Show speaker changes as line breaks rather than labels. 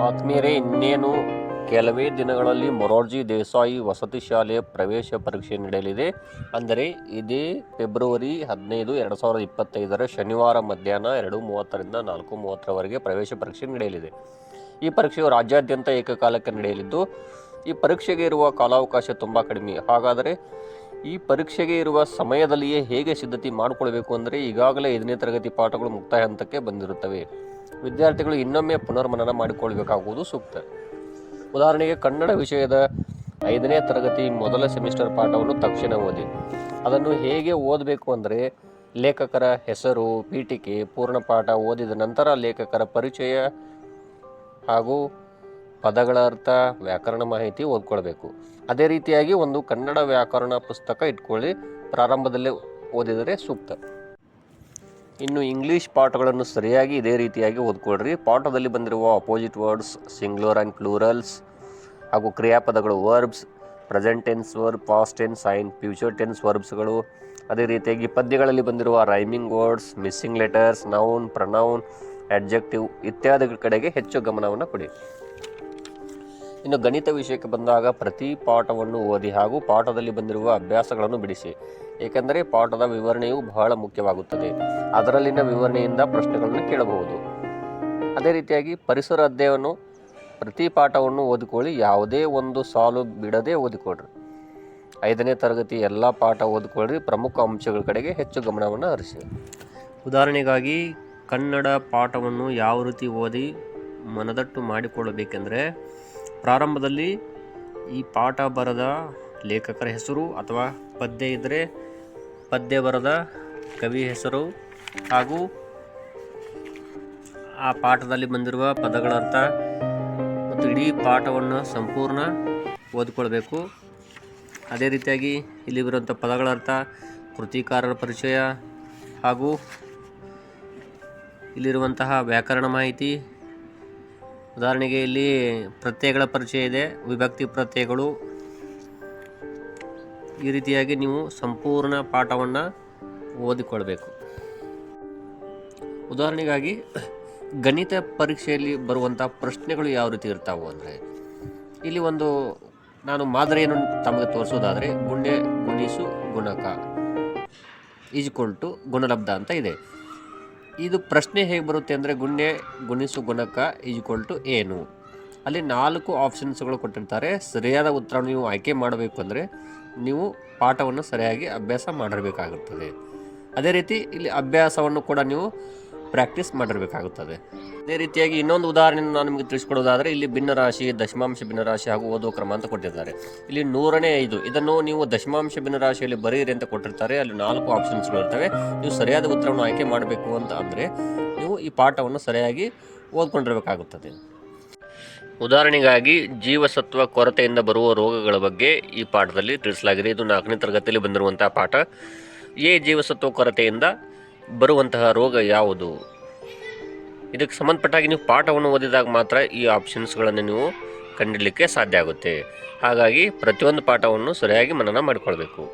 ಆತ್ಮೀಯರೇ, ಇನ್ನೇನು ಕೆಲವೇ ದಿನಗಳಲ್ಲಿ ಮೊರಾರ್ಜಿ ದೇಸಾಯಿ ವಸತಿ ಶಾಲೆಯ ಪ್ರವೇಶ ಪರೀಕ್ಷೆ ನಡೆಯಲಿದೆ. ಅಂದರೆ ಇದೇ ಫೆಬ್ರವರಿ 15, 2025 ಶನಿವಾರ ಮಧ್ಯಾಹ್ನ 2:30ರಿಂದ 4:30ರವರೆಗೆ ಪ್ರವೇಶ ಪರೀಕ್ಷೆ ನಡೆಯಲಿದೆ. ಈ ಪರೀಕ್ಷೆಯು ರಾಜ್ಯಾದ್ಯಂತ ಏಕಕಾಲಕ್ಕೆ ನಡೆಯಲಿದ್ದು, ಈ ಪರೀಕ್ಷೆಗೆ ಇರುವ ಕಾಲಾವಕಾಶ ತುಂಬ ಕಡಿಮೆ. ಹಾಗಾದರೆ ಈ ಪರೀಕ್ಷೆಗೆ ಇರುವ ಸಮಯದಲ್ಲಿಯೇ ಹೇಗೆ ಸಿದ್ಧತೆ ಮಾಡಿಕೊಳ್ಬೇಕು ಅಂದರೆ, ಈಗಾಗಲೇ 5ನೇ ತರಗತಿ ಪಾಠಗಳು ಮುಕ್ತಾಯ ಹಂತಕ್ಕೆ ಬಂದಿರುತ್ತವೆ. ವಿದ್ಯಾರ್ಥಿಗಳು ಇನ್ನೊಮ್ಮೆ ಪುನರ್ಮನನ ಮಾಡಿಕೊಳ್ಳಬೇಕಾಗುವುದು ಸೂಕ್ತ. ಉದಾಹರಣೆಗೆ, ಕನ್ನಡ ವಿಷಯದ 5ನೇ ತರಗತಿ ಮೊದಲ ಸೆಮಿಸ್ಟರ್ ಪಾಠವನ್ನು ತಕ್ಷಣ ಓದಿ. ಅದನ್ನು ಹೇಗೆ ಓದಬೇಕು ಅಂದರೆ, ಲೇಖಕರ ಹೆಸರು, ಪೀಠಿಕೆ, ಪೂರ್ಣ ಪಾಠ ಓದಿದ ನಂತರ ಲೇಖಕರ ಪರಿಚಯ ಹಾಗೂ ಪದಗಳ ಅರ್ಥ, ವ್ಯಾಕರಣ ಮಾಹಿತಿ ಓದ್ಕೊಳ್ಬೇಕು. ಅದೇ ರೀತಿಯಾಗಿ ಒಂದು ಕನ್ನಡ ವ್ಯಾಕರಣ ಪುಸ್ತಕ ಇಟ್ಕೊಳ್ಳಿ, ಪ್ರಾರಂಭದಲ್ಲೇ ಓದಿದರೆ ಸೂಕ್ತ. ಇನ್ನು ಇಂಗ್ಲೀಷ್ ಪಾಠಗಳನ್ನು ಸರಿಯಾಗಿ ಇದೇ ರೀತಿಯಾಗಿ ಓದ್ಕೊಳ್ರಿ. ಪಾಠದಲ್ಲಿ ಬಂದಿರುವ opposite words, singular and plurals ಹಾಗೂ ಕ್ರಿಯಾಪದಗಳು, verbs, present tense verb, past tense and future tense ವರ್ಬ್ಸ್ಗಳು. ಅದೇ ರೀತಿಯಾಗಿ ಪದ್ಯಗಳಲ್ಲಿ ಬಂದಿರುವ rhyming words, missing letters, noun, pronoun, adjective ಇತ್ಯಾದಿಗಳ ಕಡೆಗೆ ಹೆಚ್ಚು ಗಮನವನ್ನು ಕೊಡಿ. ಇನ್ನು ಗಣಿತ ವಿಷಯಕ್ಕೆ ಬಂದಾಗ ಪ್ರತಿ ಪಾಠವನ್ನು ಓದಿ ಹಾಗೂ ಪಾಠದಲ್ಲಿ ಬಂದಿರುವ ಅಭ್ಯಾಸಗಳನ್ನು ಬಿಡಿಸಿ. ಏಕೆಂದರೆ ಪಾಠದ ವಿವರಣೆಯು ಬಹಳ ಮುಖ್ಯವಾಗುತ್ತದೆ. ಅದರಲ್ಲಿನ ವಿವರಣೆಯಿಂದ ಪ್ರಶ್ನೆಗಳನ್ನು ಕೇಳಬಹುದು. ಅದೇ ರೀತಿಯಾಗಿ ಪರಿಸರ ಅಧ್ಯಯನ ಪ್ರತಿ ಪಾಠವನ್ನು ಓದಿಕೊಳ್ಳಿ, ಯಾವುದೇ ಒಂದು ಸಾಲು ಬಿಡದೆ ಓದಿಕೊಳ್ಳ್ರಿ. 5ನೇ ತರಗತಿ ಎಲ್ಲ ಪಾಠ ಓದಿಕೊಳ್ಳ್ರಿ. ಪ್ರಮುಖ ಅಂಶಗಳ ಕಡೆಗೆ ಹೆಚ್ಚು ಗಮನವನ್ನು ಹರಿಸಿ. ಉದಾಹರಣೆಗಾಗಿ ಕನ್ನಡ ಪಾಠವನ್ನು ಯಾವ ರೀತಿ ಓದಿ ಮನದಟ್ಟು ಮಾಡಿಕೊಳ್ಳಬೇಕೆಂದರೆ, ಪ್ರಾರಂಭದಲ್ಲಿ ಈ ಪಾಠ ಬರೆದ ಲೇಖಕರ ಹೆಸರು ಅಥವಾ ಪದ್ಯ ಇದ್ದರೆ ಪದ್ಯ ಬರೆದ ಕವಿ ಹೆಸರು ಹಾಗೂ ಆ ಪಾಠದಲ್ಲಿ ಬಂದಿರುವ ಪದಗಳ ಅರ್ಥ ಮತ್ತು ಇಡೀ ಪಾಠವನ್ನು ಸಂಪೂರ್ಣ ಓದಿಕೊಳ್ಬೇಕು. ಅದೇ ರೀತಿಯಾಗಿ ಇಲ್ಲಿ ಬರುವಂಥ ಪದಗಳ ಅರ್ಥ, ಕೃತಿಕಾರರ ಪರಿಚಯ ಹಾಗೂ ಇಲ್ಲಿರುವಂತಹ ವ್ಯಾಕರಣ ಮಾಹಿತಿ. ಉದಾಹರಣೆಗೆ ಇಲ್ಲಿ ಪ್ರತ್ಯಯಗಳ ಪರಿಚಯ ಇದೆ, ವಿಭಕ್ತಿ ಪ್ರತ್ಯಯಗಳು. ಈ ರೀತಿಯಾಗಿ ನೀವು ಸಂಪೂರ್ಣ ಪಾಠವನ್ನು ಓದಿಕೊಳ್ಬೇಕು. ಉದಾಹರಣೆಗಾಗಿ ಗಣಿತ ಪರೀಕ್ಷೆಯಲ್ಲಿ ಬರುವಂಥ ಪ್ರಶ್ನೆಗಳು ಯಾವ ರೀತಿ ಇರ್ತಾವೆ ಅಂದರೆ, ಇಲ್ಲಿ ಒಂದು ನಾನು ಮಾದರಿಯನ್ನು ತಮಗೆ ತೋರಿಸೋದಾದರೆ, ಗುಂಡೆ ಗುಣಿಸು ಗುಣಕ = ಗುಣಲಬ್ಧ ಅಂತ ಇದೆ. ಇದು ಪ್ರಶ್ನೆ ಹೇಗೆ ಬರುತ್ತೆ ಅಂದರೆ, ಗುಂಡೆ ಗುಣಿಸು ಗುಣಕ = ಏನು. ಅಲ್ಲಿ 4 ಆಪ್ಷನ್ಸ್ಗಳು ಕೊಟ್ಟಿರ್ತಾರೆ. ಸರಿಯಾದ ಉತ್ತರ ನೀವು ಆಯ್ಕೆ ಮಾಡಬೇಕು ಅಂದರೆ ನೀವು ಪಾಠವನ್ನು ಸರಿಯಾಗಿ ಅಭ್ಯಾಸ ಮಾಡಿರಬೇಕಾಗುತ್ತದೆ. ಅದೇ ರೀತಿ ಇಲ್ಲಿ ಅಭ್ಯಾಸವನ್ನು ಕೂಡ ನೀವು ಪ್ರಾಕ್ಟೀಸ್ ಮಾಡಿರಬೇಕಾಗುತ್ತದೆ. ಅದೇ ರೀತಿಯಾಗಿ ಇನ್ನೊಂದು ಉದಾಹರಣೆಯನ್ನು ನಾನು ನಿಮಗೆ ತಿಳಿಸ್ಕೊಡೋದಾದರೆ, ಇಲ್ಲಿ ಭಿನ್ನರಾಶಿ, ದಶಮಾಂಶ ಭಿನ್ನರಾಶಿ ಹಾಗೂ ಓದುವ ಕ್ರಮ ಅಂತ ಕೊಟ್ಟಿದ್ದಾರೆ. ಇಲ್ಲಿ 100ನೇ 5 ಇದನ್ನು ನೀವು ದಶಮಾಂಶ ಭಿನ್ನರಾಶಿಯಲ್ಲಿ ಬರೆಯಿರಿ ಅಂತ ಕೊಟ್ಟಿರ್ತಾರೆ. ಅಲ್ಲಿ 4 ಆಪ್ಷನ್ಸ್ಗಳು ಇರ್ತವೆ. ನೀವು ಸರಿಯಾದ ಉತ್ತರವನ್ನು ಆಯ್ಕೆ ಮಾಡಬೇಕು ಅಂತ ಅಂದರೆ ನೀವು ಈ ಪಾಠವನ್ನು ಸರಿಯಾಗಿ ಓದ್ಕೊಂಡಿರಬೇಕಾಗುತ್ತದೆ. ಉದಾಹರಣೆಗಾಗಿ ಜೀವಸತ್ವ ಕೊರತೆಯಿಂದ ಬರುವ ರೋಗಗಳ ಬಗ್ಗೆ ಈ ಪಾಠದಲ್ಲಿ ತಿಳಿಸಲಾಗಿದೆ. ಇದು 4ನೇ ತರಗತಿಯಲ್ಲಿ ಬಂದಿರುವಂತಹ ಪಾಠ. ಜೀವಸತ್ವ ಕೊರತೆಯಿಂದ ಬರುವಂತಹ ರೋಗ ಯಾವುದು? ಇದಕ್ಕೆ ಸಂಬಂಧಪಟ್ಟಾಗಿ ನೀವು ಪಾಠವನ್ನು ಓದಿದಾಗ ಮಾತ್ರ ಈ ಆಪ್ಷನ್ಸ್ಗಳನ್ನು ನೀವು ಕಂಡುಹಿಡಲಿಕ್ಕೆ ಸಾಧ್ಯ ಆಗುತ್ತೆ. ಹಾಗಾಗಿ ಪ್ರತಿಯೊಂದು ಪಾಠವನ್ನು ಸರಿಯಾಗಿ ಮನನ ಮಾಡಿಕೊಳ್ಬೇಕು.